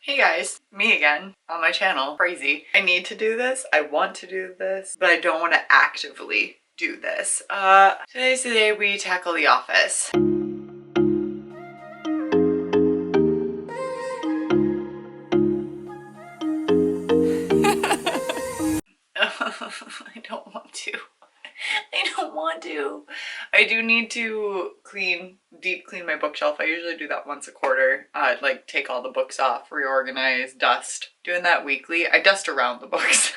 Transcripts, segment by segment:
Hey guys, me again on my channel. Crazy. I need to do this, I want to do this, but I don't want to actively do this. Today's the day we tackle the office. I don't want to. I don't want to. I do need to deep clean my bookshelf. I usually do that once a quarter. Like take all the books off, reorganize, dust. Doing that weekly. I dust around the books,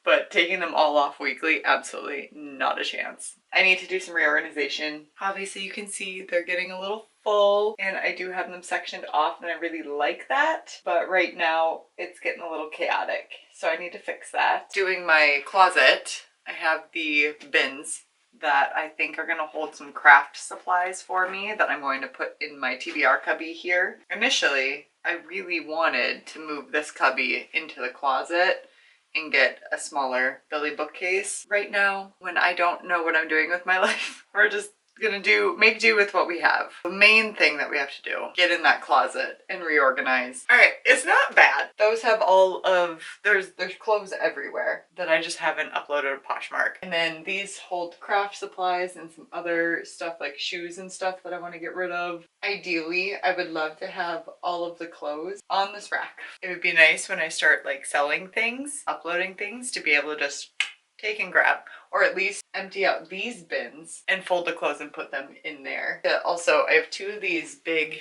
but taking them all off weekly, absolutely not a chance. I need to do some reorganization. Obviously you can see they're getting a little full and I do have them sectioned off and I really like that, but right now it's getting a little chaotic. So I need to fix that. Doing my closet, I have the bins that I think are going to hold some craft supplies for me that I'm going to put in my TBR cubby here. Initially, I really wanted to move this cubby into the closet and get a smaller Billy bookcase. Right now, when I don't know what I'm doing with my life, we're just gonna make do with what we have. The main thing that we have to do, get in that closet and reorganize. All right, it's not bad. Those have all of, there's clothes everywhere that I just haven't uploaded to Poshmark. And then these hold craft supplies and some other stuff like shoes and stuff that I want to get rid of. Ideally, I would love to have all of the clothes on this rack. It would be nice when I start like selling things, uploading things, to be able to just take and grab, or at least empty out these bins and fold the clothes and put them in there. Also, I have two of these big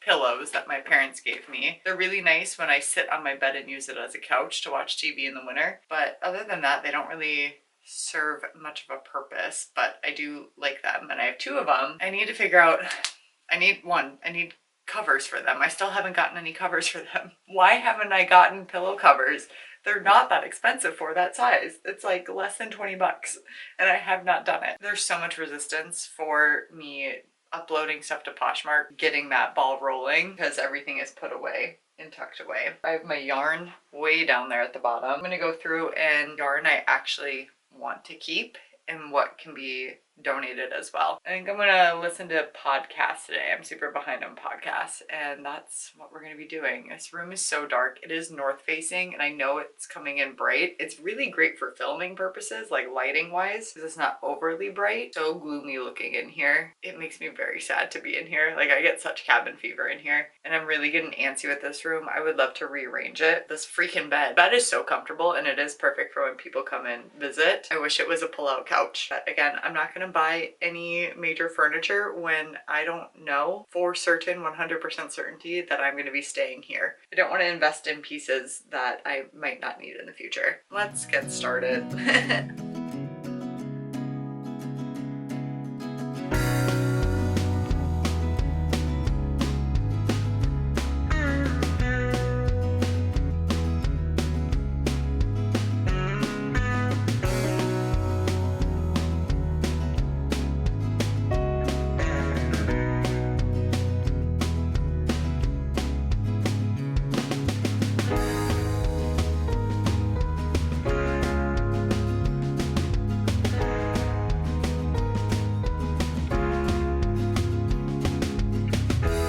pillows that my parents gave me. They're really nice when I sit on my bed and use it as a couch to watch TV in the winter, but other than that, they don't really serve much of a purpose, but I do like them, and I have two of them. I need to figure out, I need covers for them. I still haven't gotten any covers for them. Why haven't I gotten pillow covers? They're not that expensive for that size. It's like less than 20 bucks and I have not done it. There's so much resistance for me uploading stuff to Poshmark, getting that ball rolling, because everything is put away and tucked away. I have my yarn way down there at the bottom. I'm gonna go through and yarn I actually want to keep and what can be donated as well. I think I'm gonna listen to podcasts today. I'm super behind on podcasts and that's what we're gonna be doing. This room is so dark. It is north facing and I know it's coming in bright. It's really great for filming purposes, like lighting wise, because it's not overly bright. So gloomy looking in here. It makes me very sad to be in here. Like I get such cabin fever in here and I'm really getting antsy with this room. I would love to rearrange it. This freaking bed is so comfortable and it is perfect for when people come and visit. I wish it was a pull-out couch. But again, I'm not gonna buy any major furniture when I don't know for certain, 100% certainty that I'm going to be staying here. I don't want to invest in pieces that I might not need in the future. Let's get started.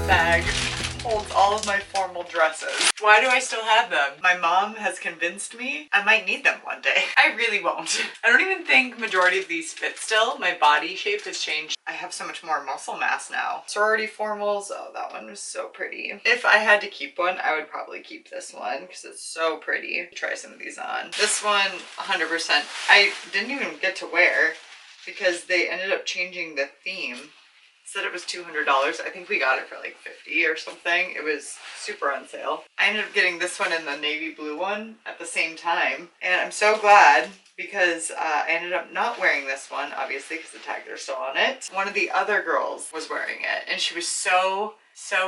Bag holds all of my formal dresses. Why do I still have them? My mom has convinced me I might need them one day. I really won't. I don't even think majority of these fit still. My body shape has changed. I have so much more muscle mass now. Sorority formals. Oh, that one was so pretty. If I had to keep one, I would probably keep this one because it's so pretty. Try some of these on. This one, 100%. I didn't even get to wear because they ended up changing the theme. Said it was $200. I think we got it for like $50 or something. It was super on sale. I ended up getting this one and the navy blue one at the same time. And I'm so glad because I ended up not wearing this one, obviously, because the tags are still on it. One of the other girls was wearing it and she was so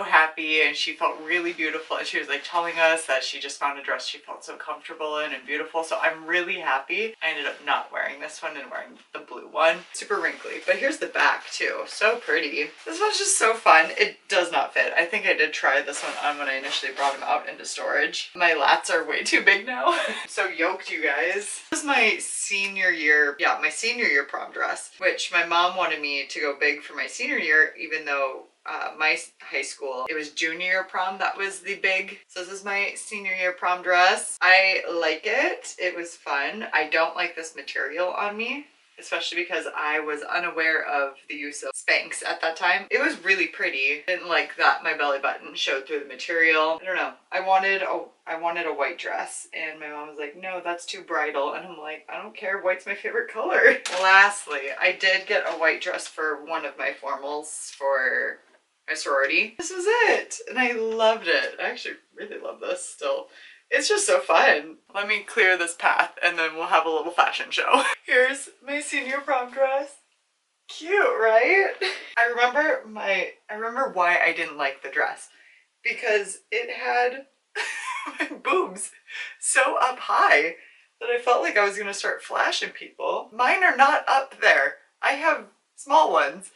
happy and she felt really beautiful, and she was like telling us that she just found a dress she felt so comfortable in and beautiful. So I'm really happy I ended up not wearing this one and wearing the blue one. Super wrinkly, but here's the back too. So pretty. This one's just so fun. It does not fit. I think I did try this one on when I initially brought them out into storage. My lats are way too big now. So yoked, you guys. This is my senior year prom dress, which my mom wanted me to go big for my senior year, even though my high school. It was junior year prom. That was the big. So this is my senior year prom dress. I like it. It was fun. I don't like this material on me, especially because I was unaware of the use of Spanx at that time. It was really pretty. Didn't like that my belly button showed through the material. I don't know. I wanted a white dress, and my mom was like, no, that's too bridal. And I'm like, I don't care. White's my favorite color. Lastly, I did get a white dress for one of my formals for my sorority. This was it, and I loved it. I actually really love this still. It's just so fun. Let me clear this path and then we'll have a little fashion show. Here's my senior prom dress. Cute, right? I remember why I didn't like the dress. Because it had my boobs so up high that I felt like I was gonna start flashing people. Mine are not up there. I have small ones.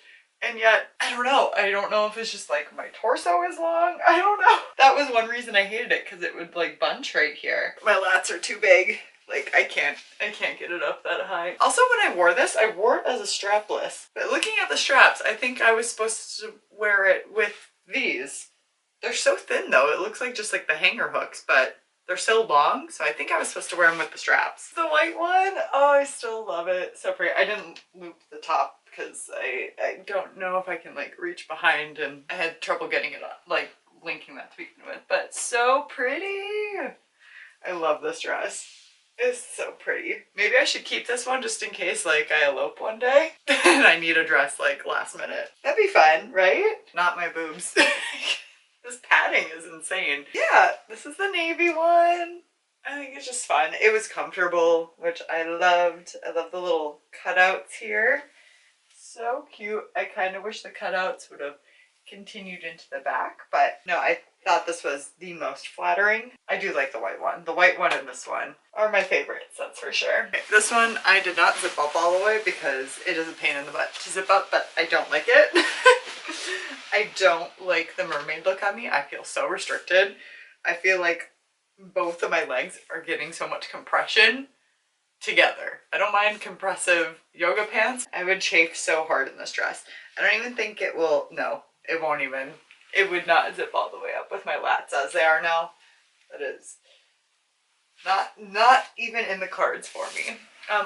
And yet, I don't know if it's just like my torso is long. I don't know. That was one reason I hated it, because it would like bunch right here. My lats are too big. Like I can't get it up that high. Also, when I wore this, I wore it as a strapless. But looking at the straps, I think I was supposed to wear it with these. They're so thin though. It looks like just like the hanger hooks, but they're so long. So I think I was supposed to wear them with the straps. The white one, oh, I still love it. So pretty. I didn't loop the top because I don't know if I can like reach behind, and I had trouble getting it up, like linking that to begin with, but so pretty. I love this dress. It's so pretty. Maybe I should keep this one just in case like I elope one day and I need a dress like last minute. That'd be fun, right? Not my boobs. This padding is insane. Yeah, this is the navy one. I think it's just fun. It was comfortable, which I loved. I love the little cutouts here. So cute. I kind of wish the cutouts would have continued into the back, but no, I thought this was the most flattering. I do like the white one. The white one and this one are my favorites, that's for sure. Okay, this one I did not zip up all the way because it is a pain in the butt to zip up, but I don't like it. I don't like the mermaid look on me. I feel so restricted. I feel like both of my legs are getting so much compression together. I don't mind compressive yoga pants. I would chafe so hard in this dress. I don't even think it will, no, it won't even, it would not zip all the way up with my lats as they are now. That is not even in the cards for me.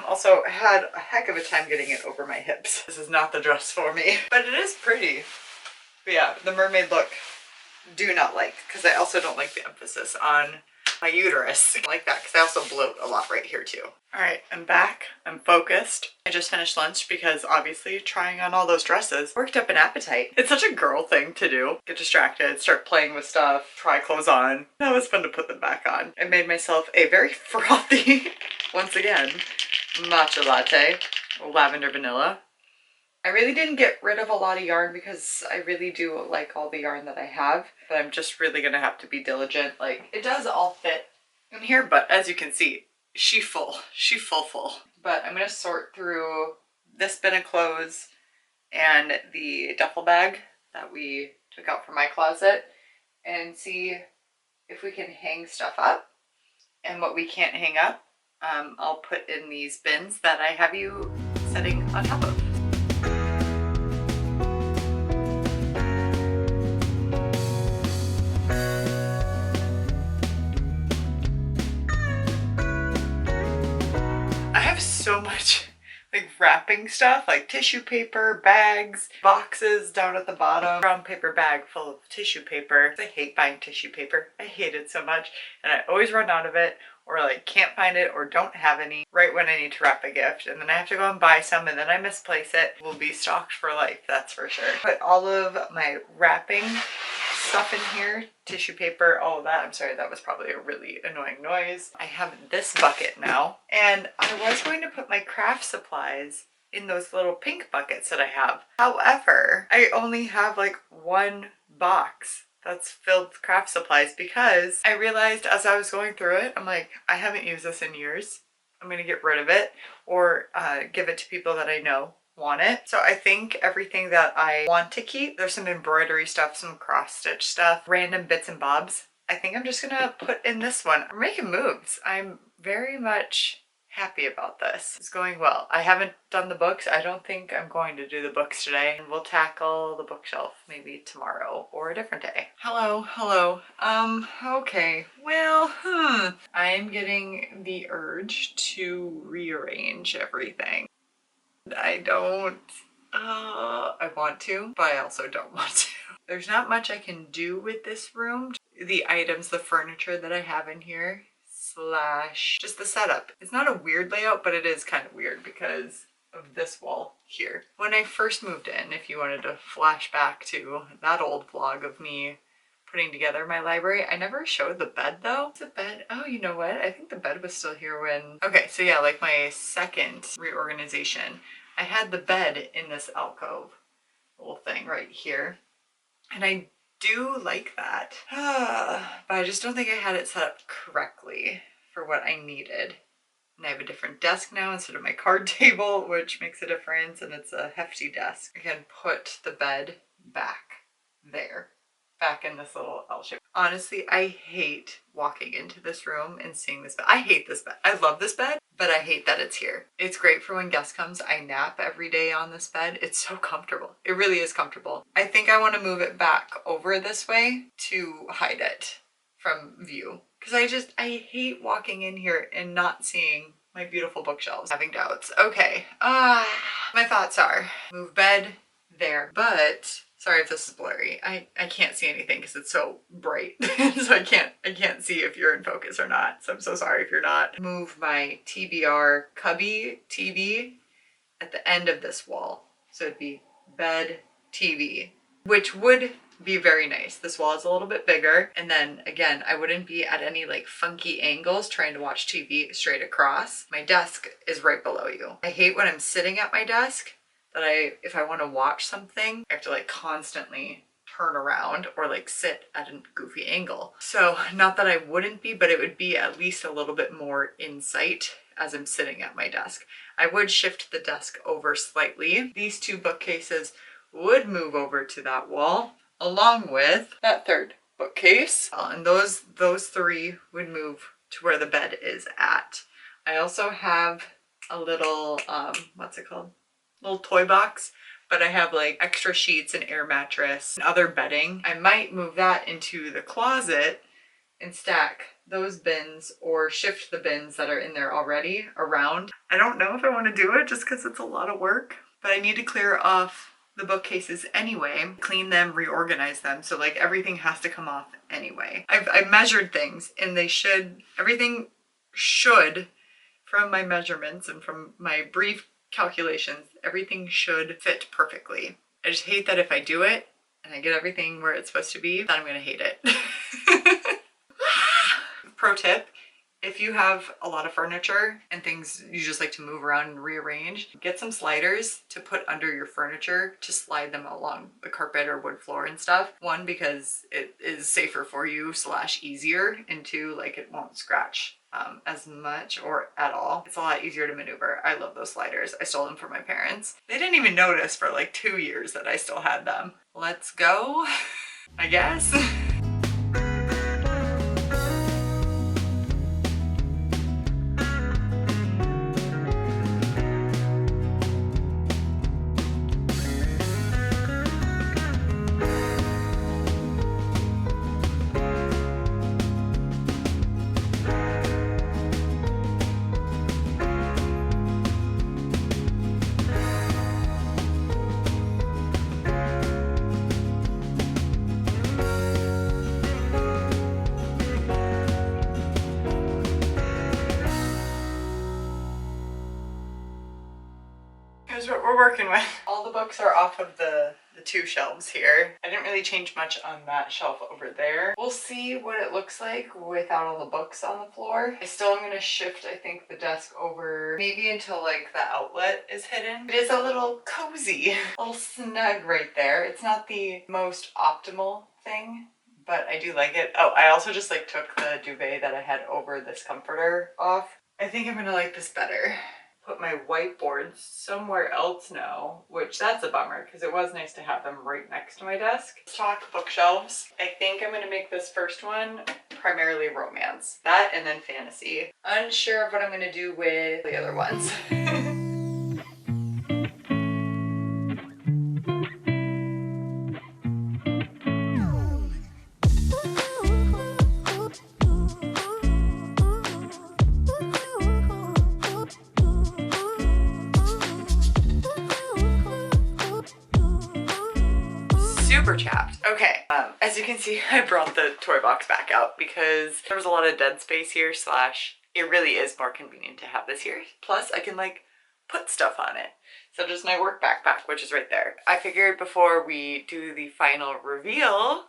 Also, I had a heck of a time getting it over my hips. This is not the dress for me, but it is pretty. But yeah, the mermaid look, do not like, because I also don't like the emphasis on my uterus. I like that because I also bloat a lot right here too. All right, I'm back. I'm focused. I just finished lunch because obviously trying on all those dresses worked up an appetite. It's such a girl thing to do. Get distracted, start playing with stuff, try clothes on. That was fun to put them back on. I made myself a very frothy, once again, matcha latte, lavender vanilla. I really didn't get rid of a lot of yarn because I really do like all the yarn that I have, but I'm just really gonna have to be diligent. Like, it does all fit in here, but as you can see, she full. But I'm gonna sort through this bin of clothes and the duffel bag that we took out from my closet and see if we can hang stuff up, and what we can't hang up, I'll put in these bins that I have you setting on top of. So much like wrapping stuff, like tissue paper, bags, boxes down at the bottom, brown paper bag full of tissue paper. I hate buying tissue paper. I hate it so much, and I always run out of it, or like can't find it or don't have any right when I need to wrap a gift, and then I have to go and buy some, and then I misplace it. We'll be stocked for life, that's for sure. Put all of my wrapping stuff in here, tissue paper, all of that. I'm sorry, that was probably a really annoying noise. I have this bucket now, and I was going to put my craft supplies in those little pink buckets that I have. However, I only have like one box that's filled with craft supplies because I realized as I was going through it, I'm like, I haven't used this in years. I'm gonna get rid of it or give it to people that I know want it. So I think everything that I want to keep, there's some embroidery stuff, some cross stitch stuff, random bits and bobs. I think I'm just gonna put in this one. I'm making moves. I'm very much happy about this. It's going well. I haven't done the books. I don't think I'm going to do the books today. And we'll tackle the bookshelf maybe tomorrow or a different day. Hello, hello. Okay. Well, I'm getting the urge to rearrange everything. I don't, I want to, but I also don't want to. There's not much I can do with this room. The items, the furniture that I have in here, slash just the setup. It's not a weird layout, but it is kind of weird because of this wall here. When I first moved in, if you wanted to flash back to that old vlog of me putting together my library, I never showed the bed though. The bed, oh, you know what? I think the bed was still here when, okay, so yeah, like my second reorganization, I had the bed in this alcove, little thing right here. And I do like that, but I just don't think I had it set up correctly for what I needed. And I have a different desk now instead of my card table, which makes a difference, and it's a hefty desk. I can put the bed back there, back in this little L shape. Honestly, I hate walking into this room and seeing this bed. I hate this bed. I love this bed, but I hate that it's here. It's great for when guest comes. I nap every day on this bed. It's so comfortable. It really is comfortable. I think I want to move it back over this way to hide it from view. Because I hate walking in here and not seeing my beautiful bookshelves. Having doubts. Okay. My thoughts are move bed there, but sorry if this is blurry. I can't see anything because it's so bright. So I can't see if you're in focus or not. So I'm so sorry if you're not. Move my TBR cubby TV at the end of this wall. So it'd be bed, TV, which would be very nice. This wall is a little bit bigger. And then again, I wouldn't be at any like funky angles trying to watch TV straight across. My desk is right below you. I hate when I'm sitting at my desk that if I want to watch something, I have to like constantly turn around or like sit at a goofy angle. So not that I wouldn't be, but it would be at least a little bit more in sight as I'm sitting at my desk. I would shift the desk over slightly. These two bookcases would move over to that wall along with that third bookcase. And those three would move to where the bed is at. I also have a little, what's it called? Little toy box, but I have like extra sheets and air mattress and other bedding. I might move that into the closet and stack those bins or shift the bins that are in there already around. I don't know if I want to do it just because it's a lot of work, but I need to clear off the bookcases anyway, clean them, reorganize them. So like everything has to come off anyway. I've measured things and everything should, from my measurements and from my brief calculations, everything should fit perfectly. I just hate that if I do it and I get everything where it's supposed to be, then I'm gonna hate it. Pro tip, if you have a lot of furniture and things you just like to move around and rearrange, get some sliders to put under your furniture to slide them along the carpet or wood floor and stuff. One, because it is safer for you / easier, and two, like it won't scratch as much or at all. It's a lot easier to maneuver. I love those sliders. I stole them from my parents. They didn't even notice for like 2 years that I still had them. Let's go, I guess. Here's what we're working with. All the books are off of the two shelves here. I didn't really change much on that shelf over there. We'll see what it looks like without all the books on the floor. I still am gonna shift, I think, the desk over maybe until like the outlet is hidden. It is a little cozy, a little snug right there. It's not the most optimal thing, but I do like it. Oh, I also just like took the duvet that I had over this comforter off. I think I'm gonna like this better. put my whiteboards somewhere else now, which that's a bummer because it was nice to have them right next to my desk. Let's talk bookshelves. I think I'm gonna make this first one primarily romance. That and then fantasy. Unsure of what I'm gonna do with the other ones. Super chapped. Okay, as you can see, I brought the toy box back out because there was a lot of dead space here, slash it really is more convenient to have this here. Plus I can like put stuff on it. So just my work backpack, which is right there. I figured before we do the final reveal,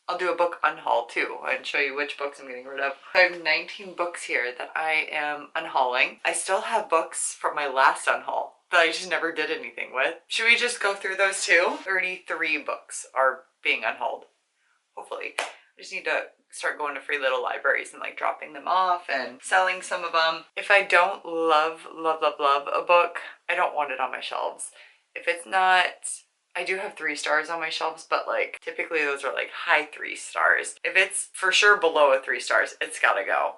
I'll do a book unhaul too and show you which books I'm getting rid of. I have 19 books here that I am unhauling. I still have books from my last unhaul that I just never did anything with. Should we just go through those too? 33 books are being unhauled, hopefully. I just need to start going to free little libraries and like dropping them off and selling some of them. If I don't love a book, I don't want it on my shelves. If it's not, I do have 3 stars on my shelves, but like typically those are like high 3 stars. If it's for sure below a 3 stars, it's gotta go.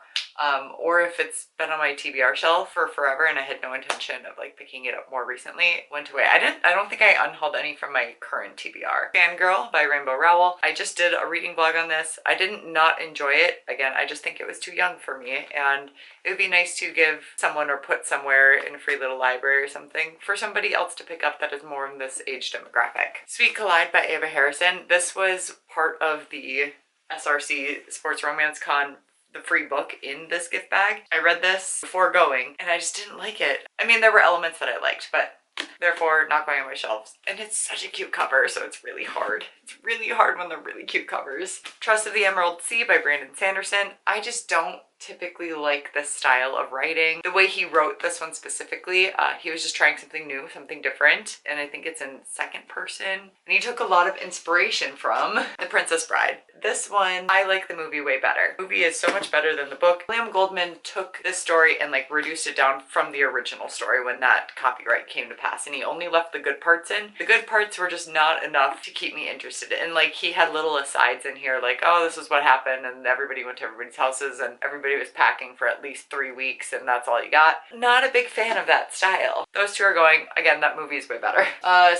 Or if it's been on my TBR shelf for forever and I had no intention of like picking it up more recently, went away. I don't think I unhauled any from my current TBR. Fangirl by Rainbow Rowell. I just did a reading blog on this. I didn't not enjoy it. Again, I just think it was too young for me, and it would be nice to give someone or put somewhere in a free little library or something for somebody else to pick up that is more in this age demographic. Sweet Collide by Ava Harrison. This was part of the SRC Sports Romance Con, the free book in this gift bag. I read this before going and I just didn't like it. I mean, there were elements that I liked, but therefore not going on my shelves. And it's such a cute cover, so it's really hard. It's really hard when they're really cute covers. Trust of the Emerald Sea by Brandon Sanderson. I just don't typically like this style of writing. The way he wrote this one specifically, he was just trying something new, something different, and I think it's in second person. And he took a lot of inspiration from The Princess Bride. This one, I like the movie way better. The movie is so much better than the book. William Goldman took this story and like reduced it down from the original story when that copyright came to pass, and he only left the good parts in. The good parts were just not enough to keep me interested. And like he had little asides in here like, oh, this is what happened, and everybody went to everybody's houses and everybody was packing for at least 3 weeks and that's all you got. Not a big fan of that style. Those two are going, again, that movie is way better.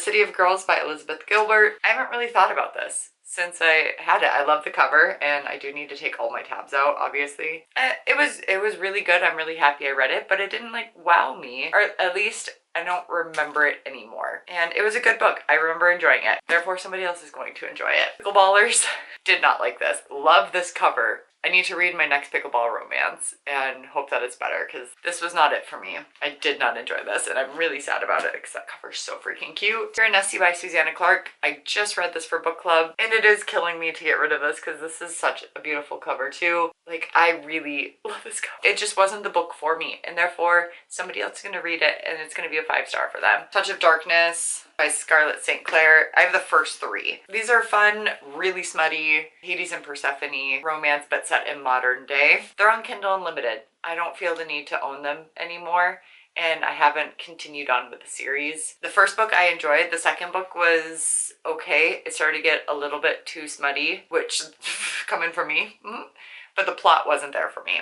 City of Girls by Elizabeth Gilbert. I haven't really thought about this since I had it. I love the cover, and I do need to take all my tabs out, obviously. It was really good. I'm really happy I read it, but it didn't like wow me, or at least I don't remember it anymore. And it was a good book. I remember enjoying it. Therefore, somebody else is going to enjoy it. Pickleballers did not like this. Love this cover. I need to read my next pickleball romance and hope that it's better, because this was not it for me. I did not enjoy this, and I'm really sad about it because that cover's so freaking cute. Dear Nessie by Susanna Clark. I just read this for book club, and it is killing me to get rid of this because this is such a beautiful cover too. Like, I really love this cover. It just wasn't the book for me, and therefore somebody else is going to read it and it's going to be a 5-star for them. Touch of Darkness by Scarlett St. Clair. I have the first 3. These are fun, really smutty Hades and Persephone romance, but set in modern day. They're on Kindle Unlimited. I don't feel the need to own them anymore, and I haven't continued on with the series. The first book I enjoyed. The second book was okay. It started to get a little bit too smutty, which coming from me, but the plot wasn't there for me.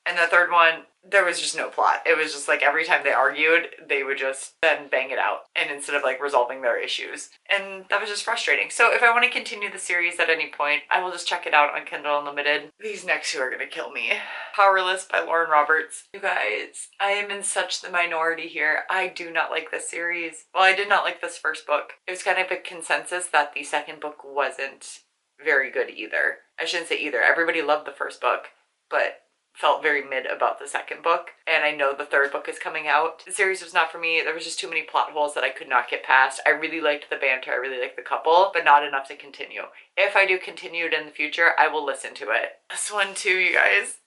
And the third one, there was just no plot. It was just like every time they argued, they would just then bang it out, and instead of like resolving their issues. And that was just frustrating. So if I want to continue the series at any point, I will just check it out on Kindle Unlimited. These next 2 are gonna kill me. Powerless by Lauren Roberts. You guys, I am in such the minority here. I do not like this series. Well, I did not like this first book. It was kind of a consensus that the second book wasn't very good either. I shouldn't say either. Everybody loved the first book, but felt very mid about the second book, and I know the third book is coming out. The series was not for me. There was just too many plot holes that I could not get past. I really liked the banter, I really liked the couple, but not enough to continue. If I do continue it in the future, I will listen to it. This one too, you guys.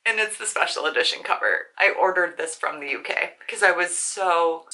And it's the special edition cover. I ordered this from the UK because I was so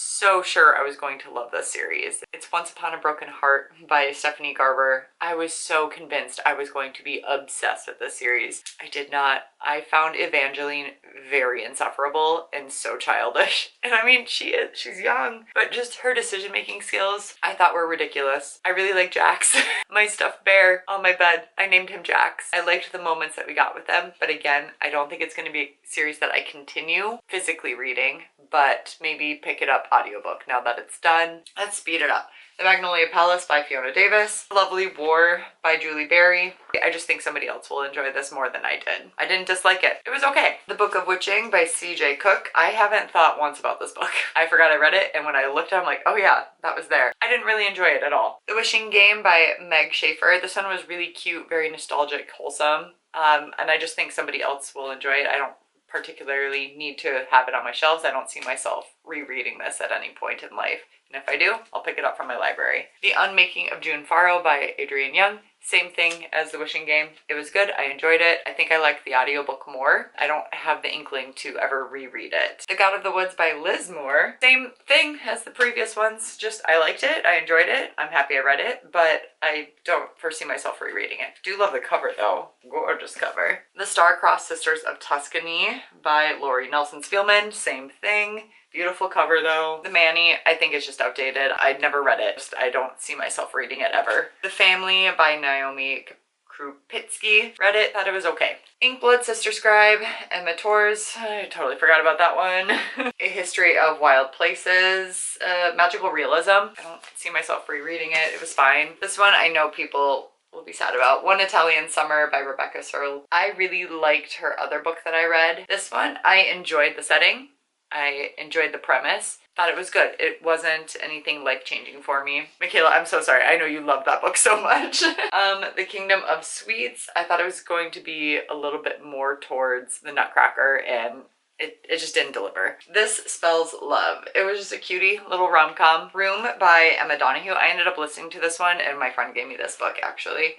sure I was going to love this series. It's Once Upon a Broken Heart by Stephanie Garber. I was so convinced I was going to be obsessed with this series. I did not. I found Evangeline very insufferable and so childish. And I mean, she's young, but just her decision-making skills I thought were ridiculous. I really like Jax. My stuffed bear on my bed, I named him Jax. I liked the moments that we got with them, but again, I don't think it's going to be a series that I continue physically reading, but maybe pick it up audiobook now that it's done. Let's speed it up. The Magnolia Palace by Fiona Davis. Lovely War by Julie Berry. I just think somebody else will enjoy this more than I did. I didn't dislike it. It was okay. The Book of Witching by C.J. Cook. I haven't thought once about this book. I forgot I read it, and when I looked at it, I'm like, oh yeah, that was there. I didn't really enjoy it at all. The Wishing Game by Meg Schaefer. This one was really cute, very nostalgic, wholesome, and I just think somebody else will enjoy it. I don't particularly need to have it on my shelves. I don't see myself rereading this at any point in life. And if I do, I'll pick it up from my library. The Unmaking of June Farrow by Adrienne Young. Same thing as The Wishing Game. It was good. I enjoyed it. I think I liked the audiobook more. I don't have the inkling to ever reread it. The God of the Woods by Liz Moore. Same thing as the previous ones. Just I liked it. I enjoyed it. I'm happy I read it, but I don't foresee myself rereading it. Do love the cover though. Gorgeous cover. The Star-Crossed Sisters of Tuscany by Lori Nelson Spielman. Same thing. Beautiful cover though. The Manny, I think it's just outdated. I'd never read it. I don't see myself reading it ever. The Family by Naomi Krupitsky. Read it, thought it was okay. Inkblood Sister Scribe, Emma Torres. I totally forgot about that one. A History of Wild Places. Magical Realism. I don't see myself rereading it. It was fine. This one I know people will be sad about. One Italian Summer by Rebecca Searle. I really liked her other book that I read. This one, I enjoyed the setting. I enjoyed the premise. Thought it was good. It wasn't anything life-changing for me. Michaela, I'm so sorry. I know you love that book so much. The Kingdom of Sweets. I thought it was going to be a little bit more towards the Nutcracker, and it just didn't deliver. This Spells Love. It was just a cutie little rom-com. Room by Emma Donoghue. I ended up listening to this one, and my friend gave me this book, actually.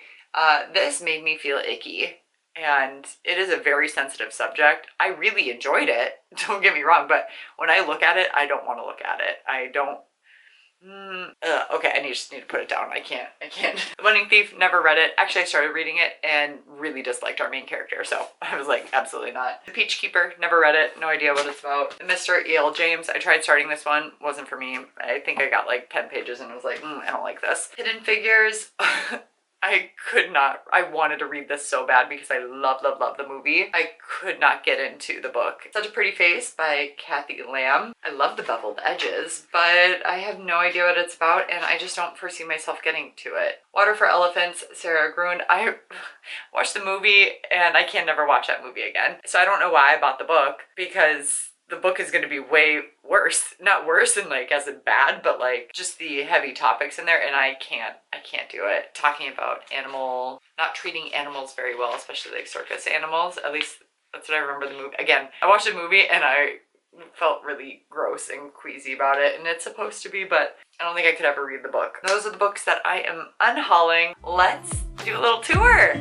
This made me feel icky. And it is a very sensitive subject. I really enjoyed it, don't get me wrong, but when I look at it, I don't want to look at it. I don't, okay, I just need to put it down. I can't. The Wedding Thief, never read it. Actually, I started reading it and really disliked our main character, so I was like, absolutely not. The Peach Keeper, never read it, no idea what it's about. Mr. E.L. James, I tried starting this one, wasn't for me. I think I got like 10 pages and I was like, I don't like this. Hidden Figures. I could not. I wanted to read this so bad because I love the movie. I could not get into the book. Such a Pretty Face by Kathy Lamb. I love the beveled edges, but I have no idea what it's about and I just don't foresee myself getting to it. Water for Elephants, Sarah Gruen. I watched the movie and I can never watch that movie again. So I don't know why I bought the book, because the book is going to be way worse. Not worse than like as in bad, but like just the heavy topics in there, and I can't do it. Talking about not treating animals very well, especially like circus animals. At least that's what I remember the movie. Again, I watched the movie and I felt really gross and queasy about it, and it's supposed to be, but I don't think I could ever read the book. Those are the books that I am unhauling. Let's do a little tour.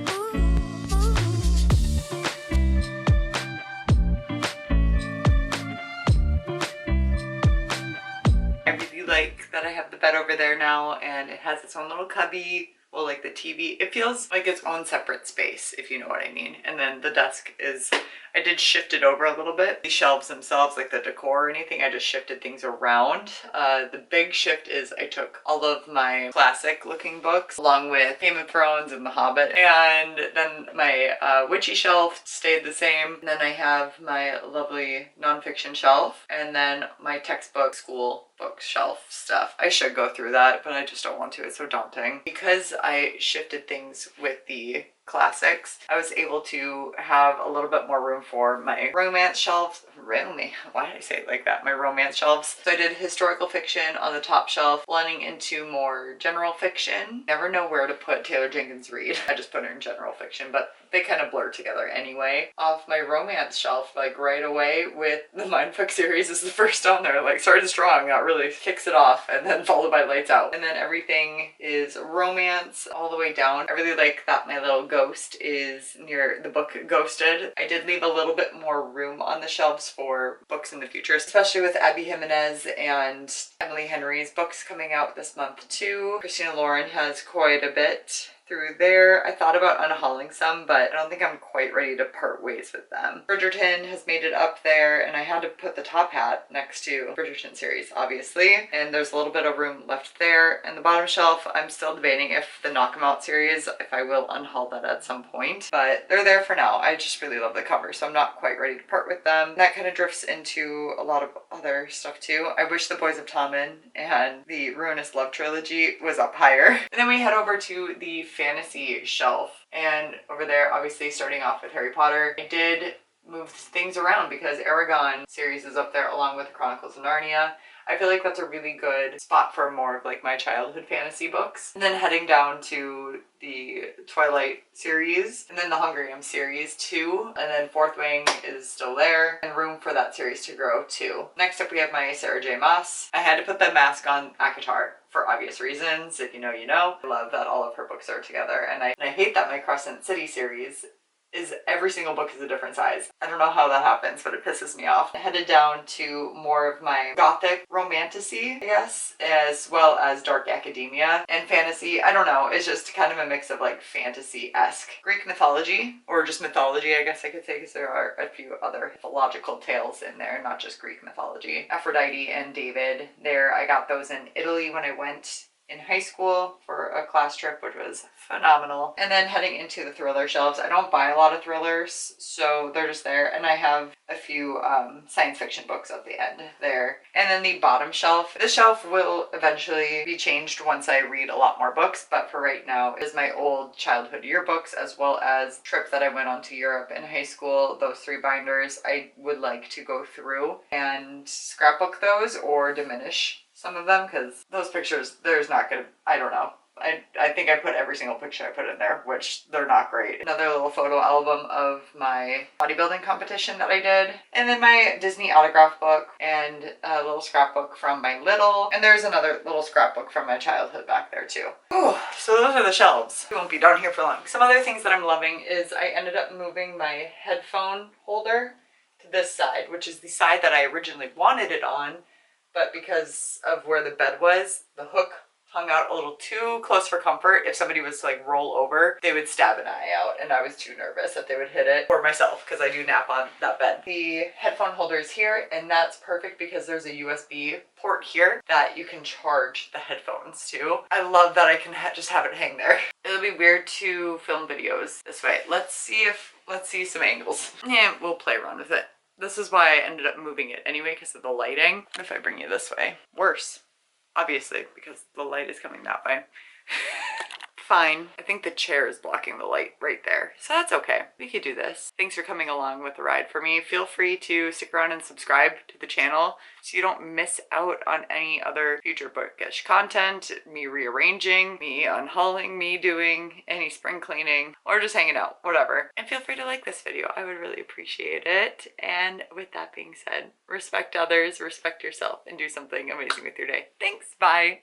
Like that I have the bed over there now and it has its own little cubby. Well, like the TV, it feels like its own separate space, if you know what I mean. And then the desk is, I did shift it over a little bit. The shelves themselves, like the decor or anything, I just shifted things around. The big shift is I took all of my classic looking books along with Game of Thrones and The Hobbit, and then my witchy shelf stayed the same. And then I have my lovely nonfiction shelf and then my textbook school bookshelf stuff. I should go through that, but I just don't want to. It's so daunting. Because I shifted things with the classics, I was able to have a little bit more room for my romance shelves. Why did I say it like that? My romance shelves. So I did historical fiction on the top shelf, blending into more general fiction. Never know where to put Taylor Jenkins Reid. I just put her in general fiction, but they kind of blur together anyway. Off my romance shelf, like right away with the Mindfuck series is the first on there. Like Started Strong, that really kicks it off, and then followed by Lights Out. And then everything is romance all the way down. I really like that my little ghost is near the book Ghosted. I did leave a little bit more room on the shelves for books in the future, especially with Abby Jimenez and Emily Henry's books coming out this month too. Christina Lauren has quite a bit through there. I thought about unhauling some, but I don't think I'm quite ready to part ways with them. Bridgerton has made it up there, and I had to put the top hat next to Bridgerton series, obviously, and there's a little bit of room left there. And the bottom shelf, I'm still debating if the Knock 'em Out series, if I will unhaul that at some point, but they're there for now. I just really love the cover, so I'm not quite ready to part with them. That kind of drifts into a lot of other stuff too. I wish the Boys of Tommen and the Ruinous Love trilogy was up higher. And then we head over to the fantasy shelf, and over there, obviously starting off with Harry Potter, I did move things around because Aragon series is up there along with Chronicles of Narnia. I feel like that's a really good spot for more of like my childhood fantasy books. And then heading down to the Twilight series, and then the Hunger Games series too, and then Fourth Wing is still there, and room for that series to grow too. Next up we have my Sarah J Maas. I had to put the mask on ACOTAR for obvious reasons. If you know, you know. I love that all of her books are together, and I hate that my Crescent City series is every single book is a different size. I don't know how that happens, but it pisses me off. I headed down to more of my gothic romantasy, I guess, as well as dark academia and fantasy. I don't know, it's just kind of a mix of like fantasy-esque Greek mythology, or just mythology, I guess I could say, because there are a few other mythological tales in there, not just Greek mythology. Aphrodite and David, there, I got those in Italy when I went in high school for a class trip, which was phenomenal. And then heading into the thriller shelves, I don't buy a lot of thrillers, so they're just there. And I have a few science fiction books at the end there. And then the bottom shelf. This shelf will eventually be changed once I read a lot more books, but for right now is my old childhood yearbooks, as well as trip that I went on to Europe in high school. Those 3 binders I would like to go through and scrapbook those or diminish some of them, because those pictures, there's not gonna, I don't know. I think I put every single picture I put in there, which they're not great. Another little photo album of my bodybuilding competition that I did. And then my Disney autograph book and a little scrapbook from my little. And there's another little scrapbook from my childhood back there too. Oh, so those are the shelves. We won't be down here for long. Some other things that I'm loving is I ended up moving my headphone holder to this side, which is the side that I originally wanted it on. But because of where the bed was, the hook hung out a little too close for comfort. If somebody was to like roll over, they would stab an eye out, and I was too nervous that they would hit it, or myself, because I do nap on that bed. The headphone holder is here, and that's perfect because there's a USB port here that you can charge the headphones to. I love that I can just have it hang there. It'll be weird to film videos this way. Let's see some angles. Yeah, we'll play around with it. This is why I ended up moving it anyway, because of the lighting. What if I bring you this way? Worse, obviously, because the light is coming that way. Fine. I think the chair is blocking the light right there, so that's okay. We could do this. Thanks for coming along with the ride for me. Feel free to stick around and subscribe to the channel so you don't miss out on any other future bookish content, me rearranging, me unhauling, me doing any spring cleaning, or just hanging out, whatever. And feel free to like this video. I would really appreciate it. And with that being said, respect others, respect yourself, and do something amazing with your day. Thanks. Bye.